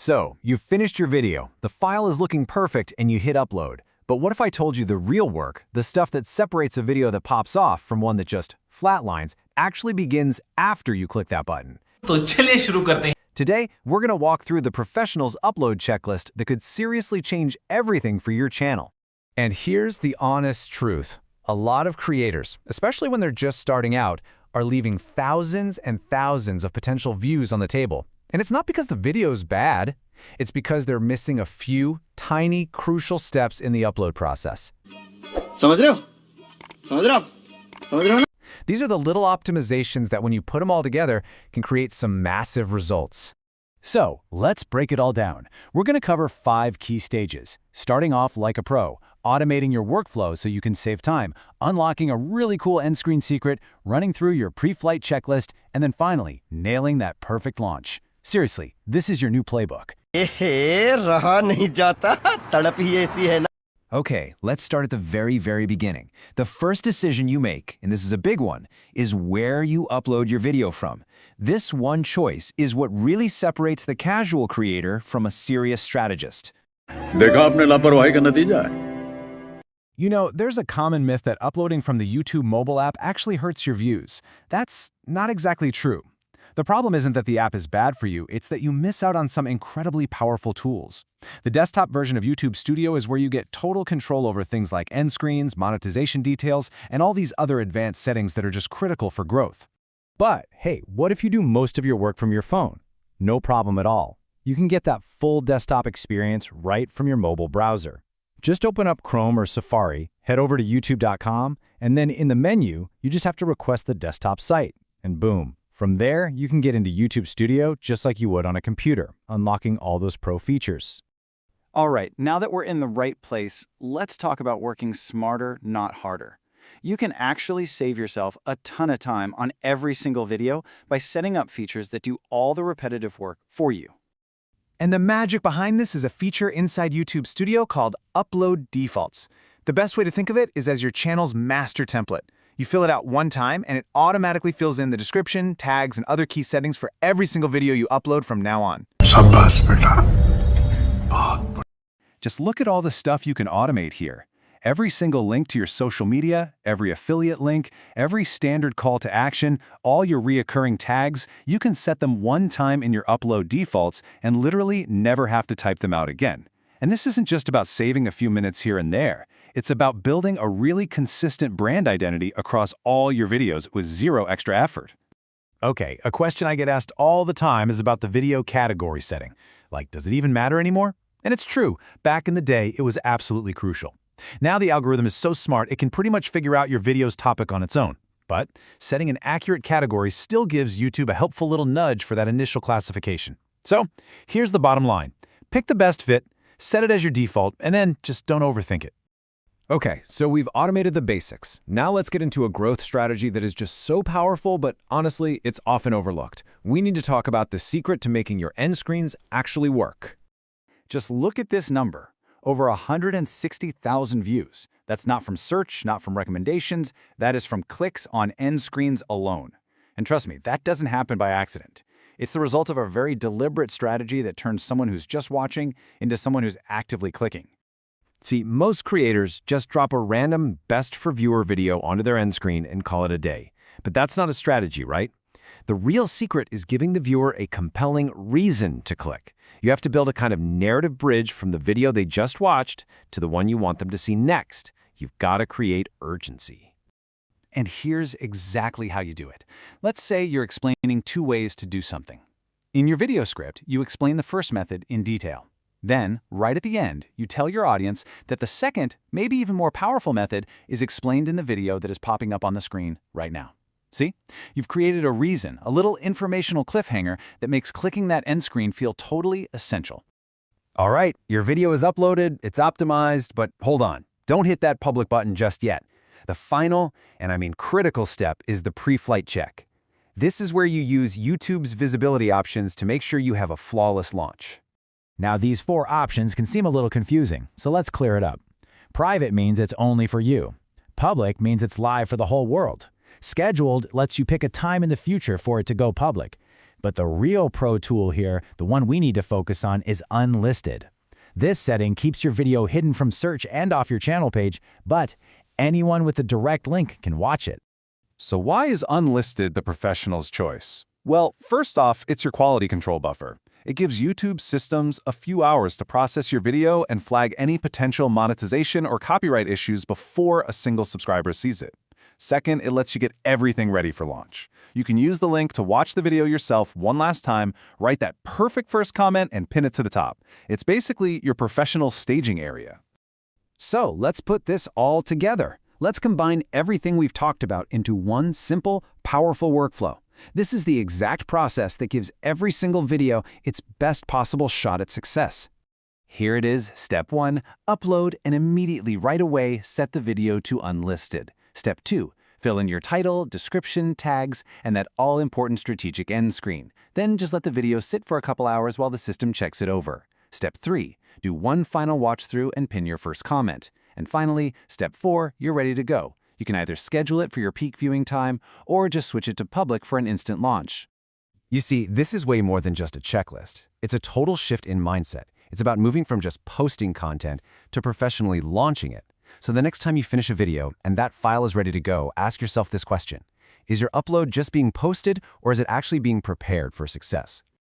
So, you've finished your video, the file is looking perfect, and you hit upload. But what if I told you the real work, the stuff that separates a video that pops off from one that just flatlines, actually begins after you click that button? तो चलिए शुरू करते हैं। Today, we're going to walk through the professional's upload checklist that could seriously change everything for your channel. And here's the honest truth. A lot of creators, especially when they're just starting out, are leaving thousands and thousands of potential views on the table. And it's not because the video's bad, it's because they're missing a few tiny, crucial steps in the upload process. समझ रहे हो? समझ रहे हो आप? समझ रहे हो ना? These are the little optimizations that when you put them all together can create some massive results. So, let's break it all down. We're going to cover 5 key stages. Starting off like a pro, automating your workflow so you can save time, unlocking a really cool end screen secret, running through your pre-flight checklist, and then finally, nailing that perfect launch. Seriously, this is your new playbook. रहा नहीं जाता, तड़प ही ऐसी है ना. Okay, let's start at the very beginning. The first decision you make, and this is a big one, is where you upload your video from. This one choice is what really separates the casual creator from a serious strategist. देखा आपने लापरवाही का नतीजा है. You know, there's a common myth that uploading from the YouTube mobile app actually hurts your views. That's not exactly true. The problem isn't that the app is bad for you, it's that you miss out on some incredibly powerful tools. The desktop version of YouTube Studio is where you get total control over things like end screens, monetization details, and all these other advanced settings that are just critical for growth. But hey, what if you do most of your work from your phone? No problem at all. You can get that full desktop experience right from your mobile browser. Just open up Chrome or Safari, head over to youtube.com, and then in the menu, you just have to request the desktop site, and boom. From there, you can get into YouTube Studio just like you would on a computer, unlocking all those pro features. All right, now that we're in the right place, let's talk about working smarter, not harder. You can actually save yourself a ton of time on every single video by setting up features that do all the repetitive work for you. And the magic behind this is a feature inside YouTube Studio called Upload Defaults. The best way to think of it is as your channel's master template. You fill it out one time, and it automatically fills in the description, tags, and other key settings for every single video you upload from now on. शाबाश बेटा. Just look at all the stuff you can automate here. Every single link to your social media, every affiliate link, every standard call to action, all your reoccurring tags, you can set them one time in your upload defaults and literally never have to type them out again. And this isn't just about saving a few minutes here and there. It's about building a really consistent brand identity across all your videos with zero extra effort. Okay, a question I get asked all the time is about the video category setting. Like, does it even matter anymore? And it's true. Back in the day, it was absolutely crucial. Now the algorithm is so smart, it can pretty much figure out your video's topic on its own. But setting an accurate category still gives YouTube a helpful little nudge for that initial classification. So here's the bottom line. Pick the best fit, set it as your default, and then just don't overthink it. Okay, so we've automated the basics. Now let's get into a growth strategy that is just so powerful, but honestly, it's often overlooked. We need to talk about the secret to making your end screens actually work. Just look at this number. Over 160,000 views. That's not from search, not from recommendations. That is from clicks on end screens alone. And trust me, that doesn't happen by accident. It's the result of a very deliberate strategy that turns someone who's just watching into someone who's actively clicking. See, most creators just drop a random best for viewer video onto their end screen and call it a day. But that's not a strategy, right? The real secret is giving the viewer a compelling reason to click. You have to build a kind of narrative bridge from the video they just watched to the one you want them to see next. You've got to create urgency. And here's exactly how you do it. Let's say you're explaining 2 ways to do something. In your video script, you explain the first method in detail. Then, right at the end, you tell your audience that the second, maybe even more powerful method is explained in the video that is popping up on the screen right now. See? You've created a reason, a little informational cliffhanger that makes clicking that end screen feel totally essential. All right, your video is uploaded, it's optimized, but hold on. Don't hit that public button just yet. The final, and I mean critical step, is the pre-flight check. This is where you use YouTube's visibility options to make sure you have a flawless launch. Now, these 4 options can seem a little confusing, so let's clear it up. Private means it's only for you. Public means it's live for the whole world. Scheduled lets you pick a time in the future for it to go public. But the real pro tool here, the one we need to focus on, is Unlisted. This setting keeps your video hidden from search and off your channel page, but anyone with a direct link can watch it. So why is Unlisted the professional's choice? Well, first off, it's your quality control buffer. It gives YouTube systems a few hours to process your video and flag any potential monetization or copyright issues before a single subscriber sees it. Second, it lets you get everything ready for launch. You can use the link to watch the video yourself one last time, write that perfect first comment, and pin it to the top. It's basically your professional staging area. So let's put this all together. Let's combine everything we've talked about into one simple, powerful workflow. This is the exact process that gives every single video its best possible shot at success. Here it is, Step 1, upload and immediately right away set the video to Unlisted. Step 2, fill in your title, description, tags, and that all-important strategic end screen. Then just let the video sit for a couple hours while the system checks it over. Step 3, do one final watch through and pin your first comment. And finally, Step 4, you're ready to go. You can either schedule it for your peak viewing time or just switch it to public for an instant launch. You see, this is way more than just a checklist. It's a total shift in mindset. It's about moving from just posting content to professionally launching it. So the next time you finish a video and that file is ready to go, ask yourself this question. Is your upload just being posted, or is it actually being prepared for success?